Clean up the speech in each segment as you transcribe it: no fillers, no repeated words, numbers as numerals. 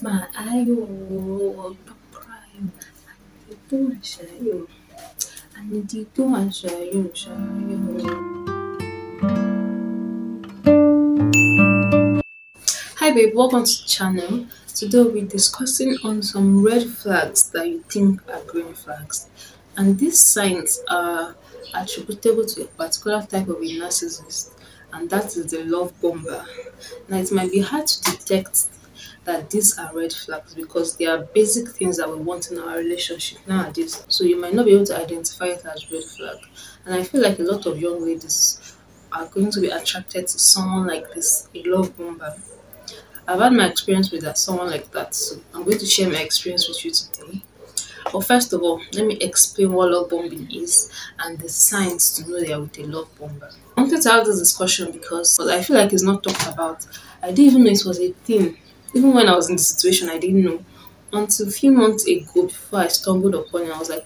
My ayo, prime. Itu shayo. And itu shayo, shayo. Hi babe, welcome to the channel. Today we'll be discussing on some red flags that you think are green flags. And these signs are attributable to a particular type of a narcissist, and that is the love bomber. Now it might be hard to detect that these are red flags because they are basic things that we want in our relationship nowadays. So you might not be able to identify it as red flag. And I feel like a lot of young ladies are going to be attracted to someone like this, a love bomber. I've had my experience with that, someone like that, so I'm going to share my experience with you today. But first of all, let me explain what love bombing is and the signs to know they are with a love bomber. I wanted to have this discussion because I feel like it's not talked about. I didn't even know it was a thing. Even when I was in the situation, I didn't know. Until a few months ago, before I stumbled upon it, I was like,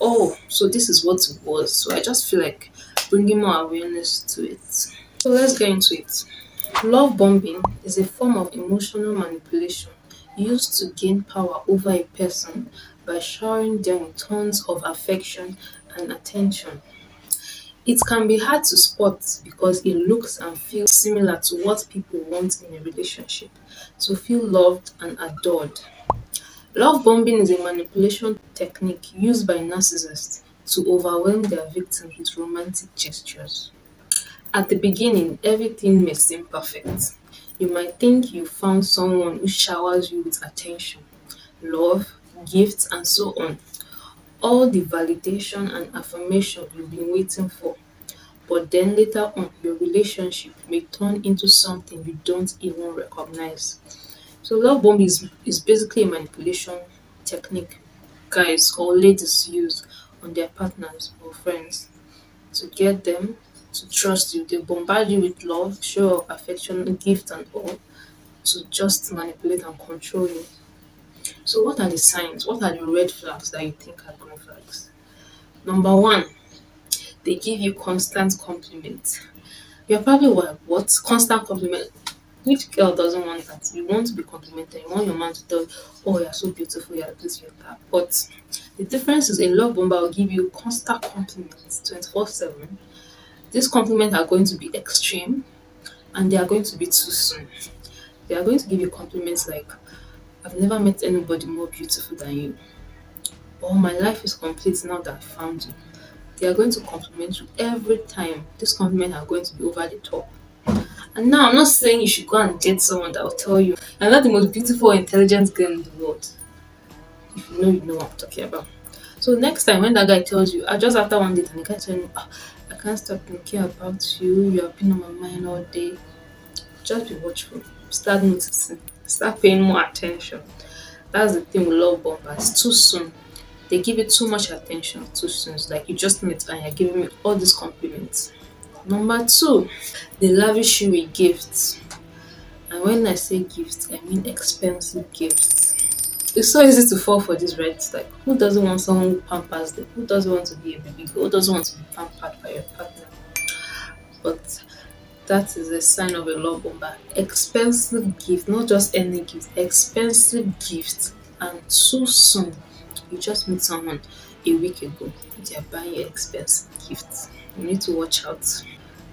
oh, so this is what it was. So I just feel like bringing more awareness to it. So let's get into it. Love bombing is a form of emotional manipulation used to gain power over a person by showering them with tons of affection and attention. It can be hard to spot because it looks and feels similar to what people want in a relationship, to feel loved and adored. Love bombing is a manipulation technique used by narcissists to overwhelm their victims with romantic gestures. At the beginning, everything may seem perfect. You might think you found someone who showers you with attention, love, gifts, and so on. All the validation and affirmation you've been waiting for. But then later on, your relationship may turn into something you don't even recognize. So, love bombing is basically a manipulation technique guys or ladies use on their partners or friends to get them to trust you. They bombard you with love, show of affection, gift, and all to just manipulate and control you. So, what are the signs? What are the red flags that you think are green flags? Number one, they give you constant compliments. You're probably what? Constant compliment. Which girl doesn't want that? You want to be complimented. You want your man to tell you, oh, you're so beautiful, you're this, you're that. But the difference is a love bomber will give you constant compliments 24/7. These compliments are going to be extreme and they are going to be too soon. They are going to give you compliments like, I've never met anybody more beautiful than you. Or my life is complete now that I found you. They are going to compliment you every time. These compliments are going to be over the top. And now I'm not saying you should go and date someone that will tell you I'm not the most beautiful or intelligent girl in the world. If you know what I'm talking about. So next time when that guy tells you, just after one date and the guy tells you, I can't stop thinking about you, you have been on my mind all day. Just be watchful. Start noticing. Start paying more attention. That's the thing with love bombers. Too soon. They give you too much attention too soon. It's like you just met and you're giving me all these compliments. Number two, they lavish you with gifts. And when I say gifts, I mean expensive gifts. It's so easy to fall for these reds. Like, who doesn't want someone who pampers them? Who doesn't want to be a baby girl? Who doesn't want to be pampered by your partner? But that is a sign of a love bomber. Expensive gift, not just any gift, expensive gift. And too soon, you just meet someone a week ago, they are buying you expensive gifts. You need to watch out.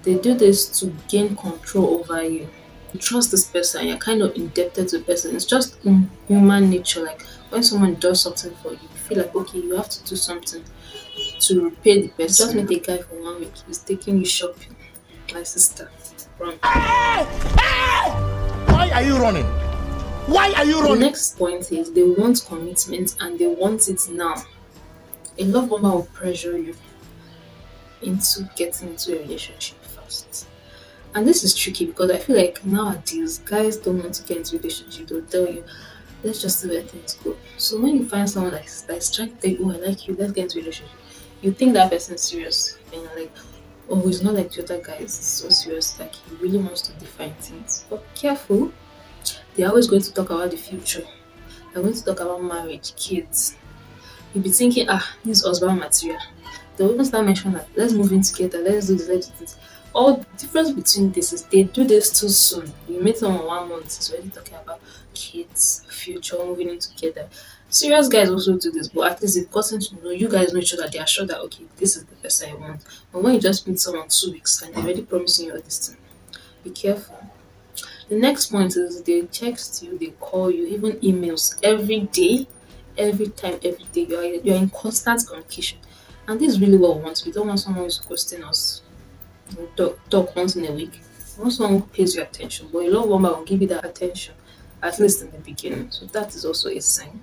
They do this to gain control over you. You trust this person, you're kind of indebted to the person. It's just human nature. Like when someone does something for you, you feel like okay, you have to do something to repay the person. Just meet a guy for 1 week, he's taking you shopping. My sister, run. Why are you running? Why are you running? The next point is they want commitment and they want it now. A love bomber will pressure you into getting into a relationship first. And this is tricky because I feel like nowadays guys don't want to get into a relationship. They'll tell you, let's just see where things go. So when you find someone that's trying to tell you, oh, I like you, let's get into a relationship, you think that person's serious. And you're like, oh, he's not like the other guys, it's so serious, like he really wants to define things. But careful, they're always going to talk about the future. They're going to talk about marriage, kids. You'll be thinking, this is husband material. They'll even start mentioning that, let's move in together, let's do this, let's do this. All the difference between this is they do this too soon. You meet someone 1 month, it's already talking about kids, future, moving in together. Serious guys also do this, but at least they've gotten to know you guys know each other. They are sure that okay, this is the person I want. But when you just meet someone 2 weeks and they're already promising you all this thing, be careful. The next point is they text you, they call you, even emails every day, every time, every day. You're in constant communication. And this is really what we want. We don't want someone who's ghosting us. We talk once in a week. We want someone who pays you attention. But a love woman will give you that attention, at least in the beginning. So that is also a sign.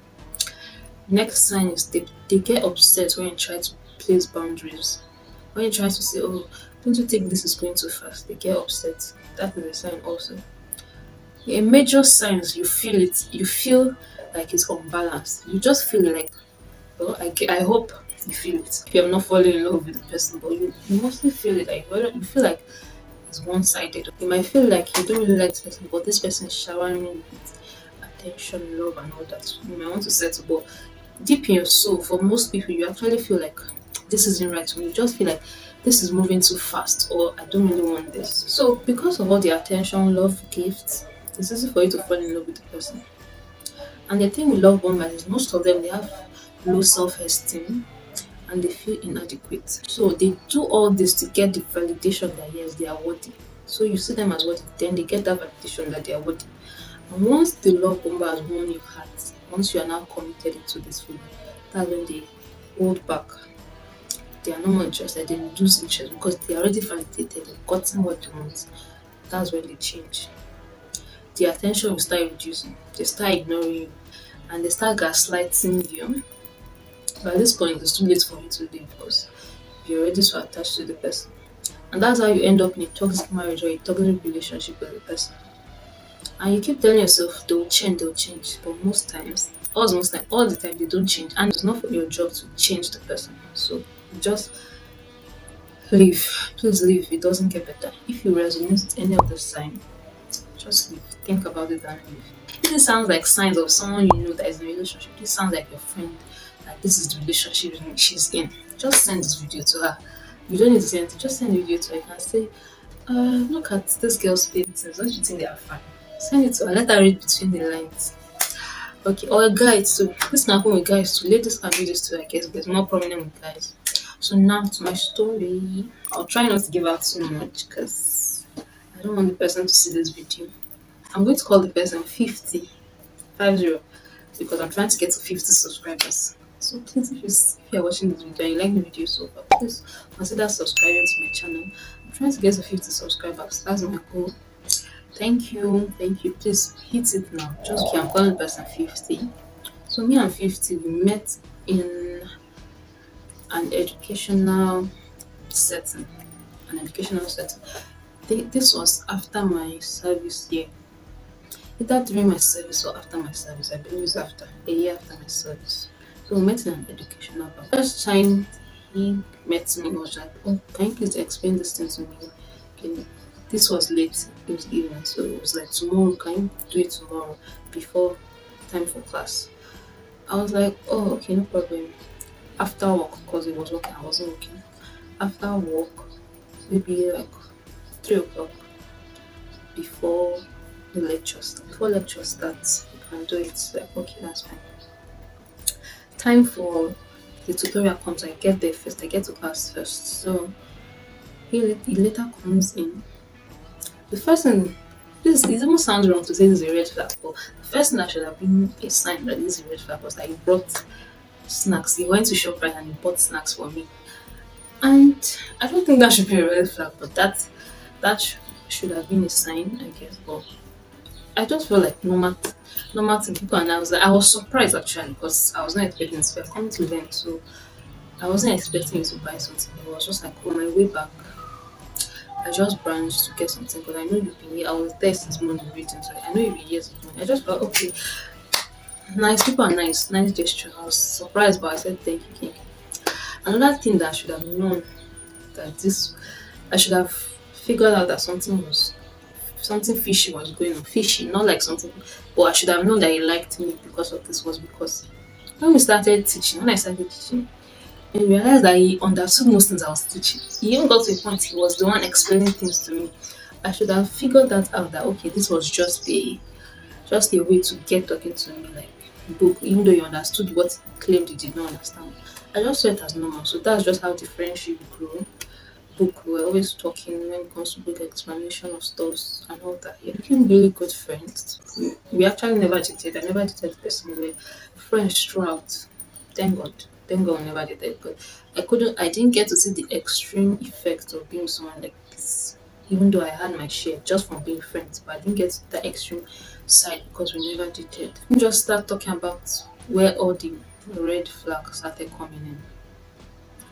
Next sign is they get upset when you try to place boundaries. When you try to say, oh, don't you think this is going too fast? They get upset. That is a sign also. A major sign is you feel it. You feel like it's unbalanced. You just feel like, well, I hope you feel it. If you're not falling in love with the person, but you mostly feel it like, well, you feel like it's one-sided. You might feel like you don't really like this person, but this person is showering you with attention, love, and all that. You might want to settle, but deep in your soul, for most people, you actually feel like this isn't right to me. You just feel like this is moving too fast, or I don't really want this. So, because of all the attention, love, gifts, it's easy for you to fall in love with the person. And the thing with love bombers is most of them they have low self-esteem and they feel inadequate. So they do all this to get the validation that yes, they are worthy. So you see them as worthy, then they get that validation that they are worthy. And once the love bomber has won your heart, once you are now committed into this feeling, that's when they hold back. They are no more interested, they reduce interest because they are already validated, they've gotten what they want. That's when they change. The attention will start reducing, they start ignoring you, and they start gaslighting you. But at this point, it's too late for you to leave because you're already so attached to the person. And that's how you end up in a toxic marriage or a toxic relationship with the person. And you keep telling yourself they'll change. But most times, all the time, they don't change. And it's not for your job to change the person. So just leave. Please leave. It doesn't get better. If you resonate with any of the sign, just leave. Think about it and leave. If it sounds like signs of someone you know that is in a relationship, this sounds like your friend, that this is the relationship she's in, just send this video to her. You don't need to send it, just send the video to her. You can say, look at this girl's paintings, don't you think they are fine? Send it to her, let her read between the lines. Okay, or a guy too. This can happen with guys too. Ladies can do this too, I guess, but it's more prominent with guys. So now to my story. I'll try not to give out too much because I don't want the person to see this video. I'm going to call the person 50 because I'm trying to get to 50 subscribers. So please, if you're watching this video and you like the video so far, please consider subscribing to my channel. I'm trying to get to 50 subscribers. That's my goal. Thank you. Please hit it now. Just okay, I'm calling the person 50. So me and 50, we met in an educational setting. This was after my service year. Either during my service or after my service. I believe it's after a year after my service. So we met in an educational bank. First time he met me, he was like, oh, can you please explain this thing to me? Okay. This was late, it was evening, so it was like, tomorrow, can you do it tomorrow before time for class? I was like, oh, okay, no problem. After work, because it was working, I wasn't working. After work, maybe like 3 o'clock before lecture starts, you can do it. Like, okay, that's fine. Time for the tutorial comes, I get there first, I get to class first. So he later comes in. The first thing, it almost sounds wrong to say this is a red flag, but the first thing that should have been a sign that this is a red flag was that he brought snacks. He went to ShopRite and he bought snacks for me. And I don't think that should be a red flag, but that should have been a sign, I guess. But I just felt like normal thing people, and I was surprised actually because I was not expecting this. We are coming to learn, so I wasn't expecting to buy something. It was just like on my way back, I just branched to get something because I know you've been here. I was there since morning reading, so I know you've been here since morning. I just felt okay. Nice people are nice gesture. I was surprised, but I said thank you. Another thing that I should have known I should have figured out that something fishy was going on. Fishy, not like something, but I should have known that he liked me because of this was because when I started teaching, And realized that he understood most things I was teaching. He even got to a point he was the one explaining things to me. I should have figured that out, that okay, this was just a way to get talking to me like book, even though you understood what he claimed you did not understand. I just saw it as normal. So that's just how the friendship grew. Book, we were always talking when it comes to book explanation of stuff and all that. We became really good friends. We actually never dated. I never dated the person. We were friends throughout. Thank God. Thank God we never dated. But I didn't get to see the extreme effect of being someone like this. Even though I had my share just from being friends, but I didn't get that extreme side because we never dated. We just start talking about where all the red flags started coming in.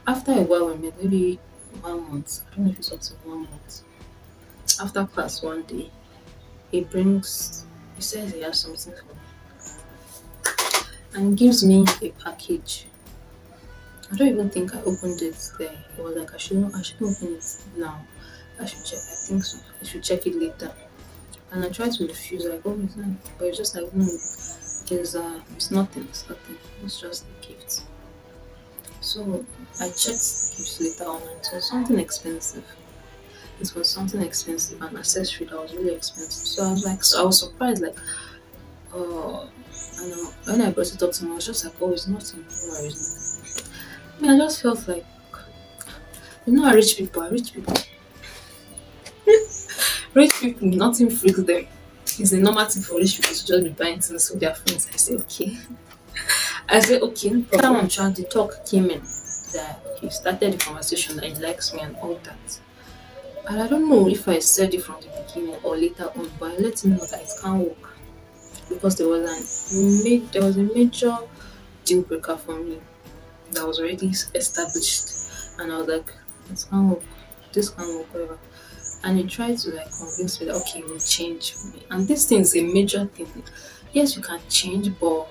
After a while, we met, maybe 1 month. I don't know if it's up to 1 month. After class one day, he says he has something for me and gives me a package. I don't even think I opened it there. He was like, I shouldn't open it now. I should check. I think so. I should check it later. And I tried to refuse, like, oh, it's not. But it's just like, no, it's nothing. It's nothing. It's just a gift. So I checked gifts later on, and it was something expensive. It was something expensive, an accessory that was really expensive. So I was surprised, like, oh, and when I brought it up to him, I was just like, oh, it's nothing. No worries. I mean, I just felt like, rich people, rich people, nothing freaks them. It's a normal thing for rich people to just be buying things for their friends. I said, okay. No problem. Someone trying to talk came in that he started the conversation that he likes me and all that. And I don't know if I said it from the beginning or later on, but I let him know that it can't work because there was a major deal breaker for me that was already established, and I was like, it can't work, this can't work, whatever. And he tried to like convince me that okay, we'll change for me. And this thing is a major thing. Yes, you can change, but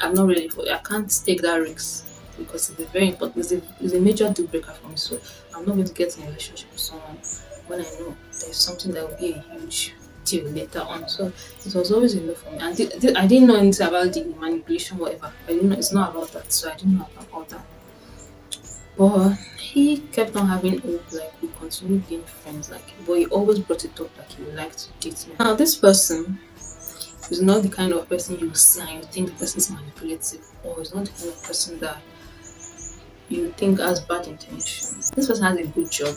I'm not ready for it. I can't take that risk because it's a very important, it's a major deal breaker for me. So I'm not going to get in a relationship with someone when I know there's something that will be a huge deal later on. So it was always a no for me. And I didn't know anything about the manipulation, whatever. I didn't know, it's not about that. So I didn't know about all that. But he kept on having hope, like we continued being friends, like, but he always brought it up like he would like to date me. Now this person is not the kind of person you see and you think the person is manipulative, or is not the kind of person that you think has bad intentions. This person has a good job.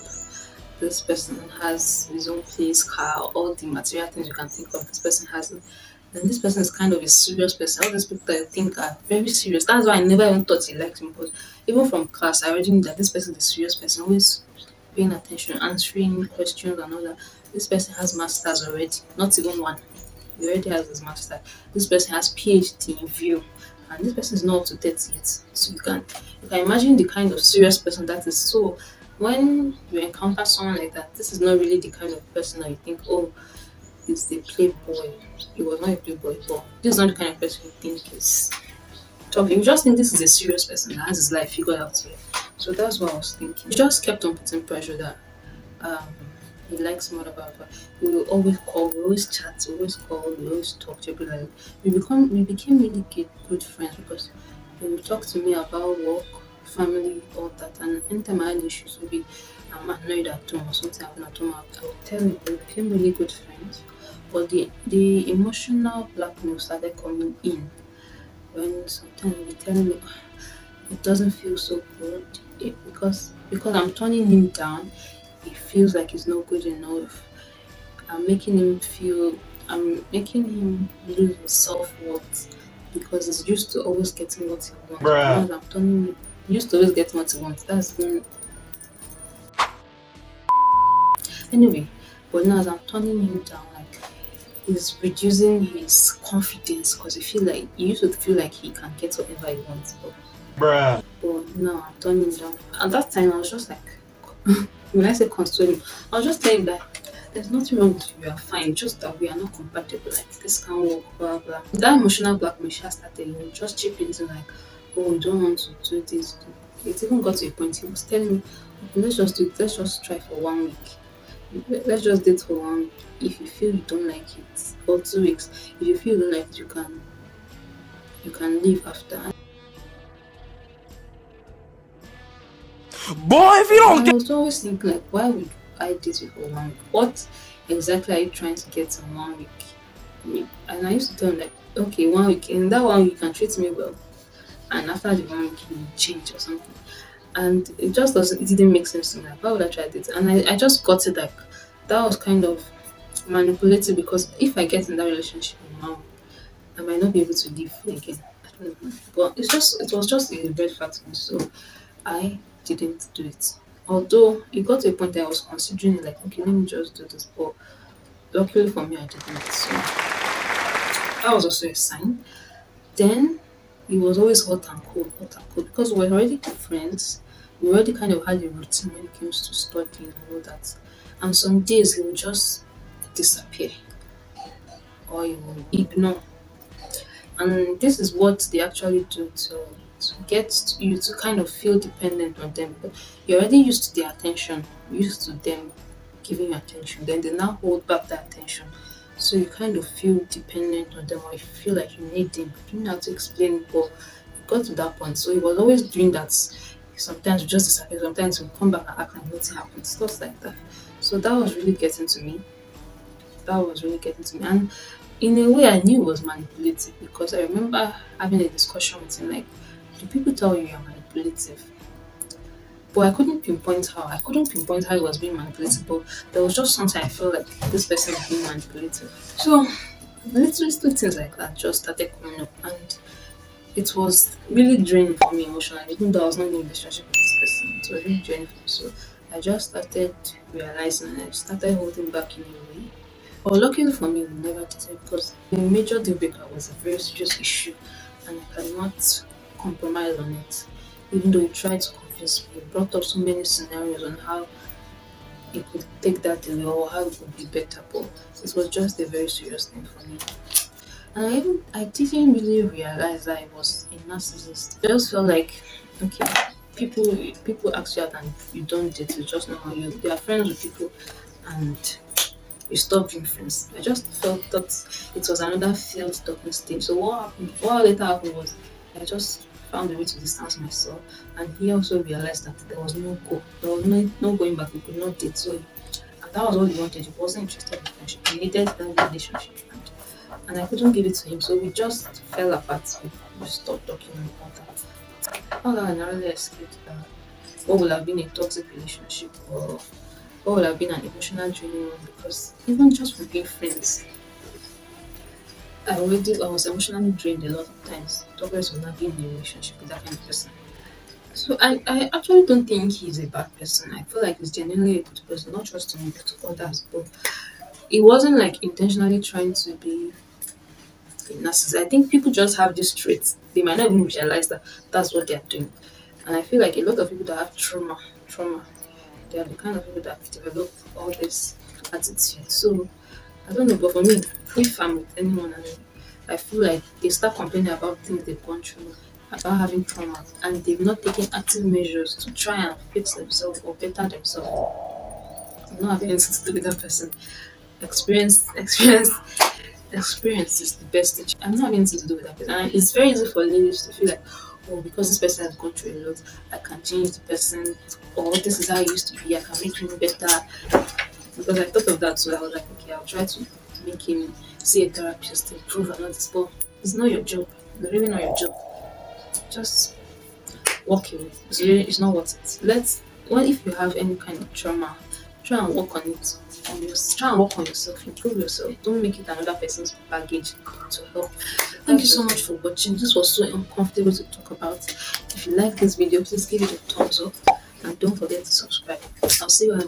This person has his own place, car, all the material things you can think of. This person has it. Then this person is kind of a serious person. All these people that I think are very serious. That's why I never even thought he liked me, because even from class, I already knew that this person is a serious person, always paying attention, answering questions and all that. This person has masters already, not even one. He already has his master. This person has PhD in view, and this person is not up to 30 yet. So you can imagine the kind of serious person that is. So when you encounter someone like that, this is not really the kind of person that you think, oh, it's the playboy. He was not a playboy, but this is not the kind of person you think is tough. You just think this is a serious person that has his life figured out here. So that's what I was thinking. He just kept on putting pressure that um he likes more about her. We will always call, we always chat, we always call, we always talk regularly. We became really good friends because he would talk to me about work, family, all that. And anytime I had issues, maybe I'm annoyed at home or something happened at home, I would tell him. We became really good friends. But the emotional blackmail started coming in when sometimes he would tell me, "Ah, it doesn't feel so good because I'm turning him down. He feels like he's not good enough. I'm making him feel I'm making him lose his self-worth because he's used to always getting what he wants. Bruh. Now I'm turning him used to always getting what he wants. That's when anyway, but now as I'm turning him down, like he's reducing his confidence because he used to feel like he can get whatever he wants. Bruh. But now I'm turning him down. At that time I was just like when I say consoling, I was just telling him that there's nothing wrong with you, are fine, just that we are not compatible, like this can't work, blah blah. That emotional blackmail she started, just chipping into like, oh, we don't want to do this. It even got to a point he was telling me, okay, let's just try for 1 week. Let's just date for 1 week. If you feel you don't like it, or 2 weeks. If you feel you don't like it, you can leave after. Boy, if you And don't I get was always thinking, like, why would I date you for 1 week? What exactly are you trying to get in 1 week? And I used to tell him, like, okay, 1 week, in that 1 week, you can treat me well. And after the 1 week, you change or something. And it just doesn't, it didn't make sense to me. Like, why would I try this? And I just got it, like, that was kind of manipulative because if I get in that relationship now, I might not be able to live again. I don't know. But it was just a red flag to me. So I didn't do it. Although it got to a point that I was considering it, like, okay, let me just do this. But luckily for me, I didn't. So that was also a sign. Then it was always hot and cold because we were already friends. We already kind of had a routine when it comes to studying and all that. And some days he would just disappear or he would ignore. And this is what they actually do to get you to kind of feel dependent on them. But you're already used to their attention, used to them giving you attention. Then they now hold back that attention. So you kind of feel dependent on them or you feel like you need them. You don't know how to explain it, but it got to that point. So he was always doing that. Sometimes we just disappear, sometimes we come back and act like nothing happened, stuff like that. So that was really getting to me. That was really getting to me. And in a way, I knew it was manipulative because I remember having a discussion with him like, do people tell you you're manipulative? But I couldn't pinpoint how. I couldn't pinpoint how it was being manipulative, but there was just something I felt like this person is being manipulative. So little things like that just started coming up, and it was really draining for me emotionally, even though I was not in a relationship with this person. It was really draining for me. So I just started realizing and I started holding back in a way. But luckily for me, we never did it because the major deal breaker was a very serious issue and I cannot compromise on it. Even though he tried to convince me, he brought up so many scenarios on how he could take that away or how it would be better, but it was just a very serious thing for me. And I didn't really realize that I was a narcissist. I just felt like, okay, people ask you out and you don't date, you just know how you are friends with people and you stop being friends. I just felt that it was another failed talking stage. So what happened? What later happened was I just found a way to distance myself, and he also realized that there was no go, there was no going back. We could not date. So, and that was all he wanted. He wasn't interested in friendship. He needed that relationship, and I couldn't give it to him. So we just fell apart. We stopped talking about that. How that I narrowly escaped that. What would have been a toxic relationship or what would have been an emotional draining one because even just for being friends, I was emotionally drained a lot of times. Talkers will not be in a relationship with that kind of person. So I actually don't think he's a bad person. I feel like he's genuinely a good person, not just to me but to others. But it wasn't like intentionally trying to be a narcissist. I think people just have this trait. They might not even realize that that's what they're doing. And I feel like a lot of people that have trauma, they are the kind of people that develop all this attitude. So I don't know, but for me, if I'm with anyone and I feel like they start complaining about things they've gone through, about having trauma, and they've not taken active measures to try and fix themselves or better themselves, I'm not having anything to do with that person. Experience, experience, experience is the best teacher. I'm not having anything to do with that person. And it's very easy for ladies to feel like, oh, because this person has gone through a lot, I can change the person, or this is how it used to be, I can make him better. Because I thought of that, so I was like, okay, I'll try to make him see a therapist to improve and all this. But it's not your job. It's really not your job. Just walk away. It's not worth it. What if you have any kind of trauma? Try and work on it. Try and work on yourself. Improve yourself. Don't make it another person's baggage to help. Thank you so much for watching. This was so uncomfortable to talk about. If you like this video, please give it a thumbs up and don't forget to subscribe. I'll see you on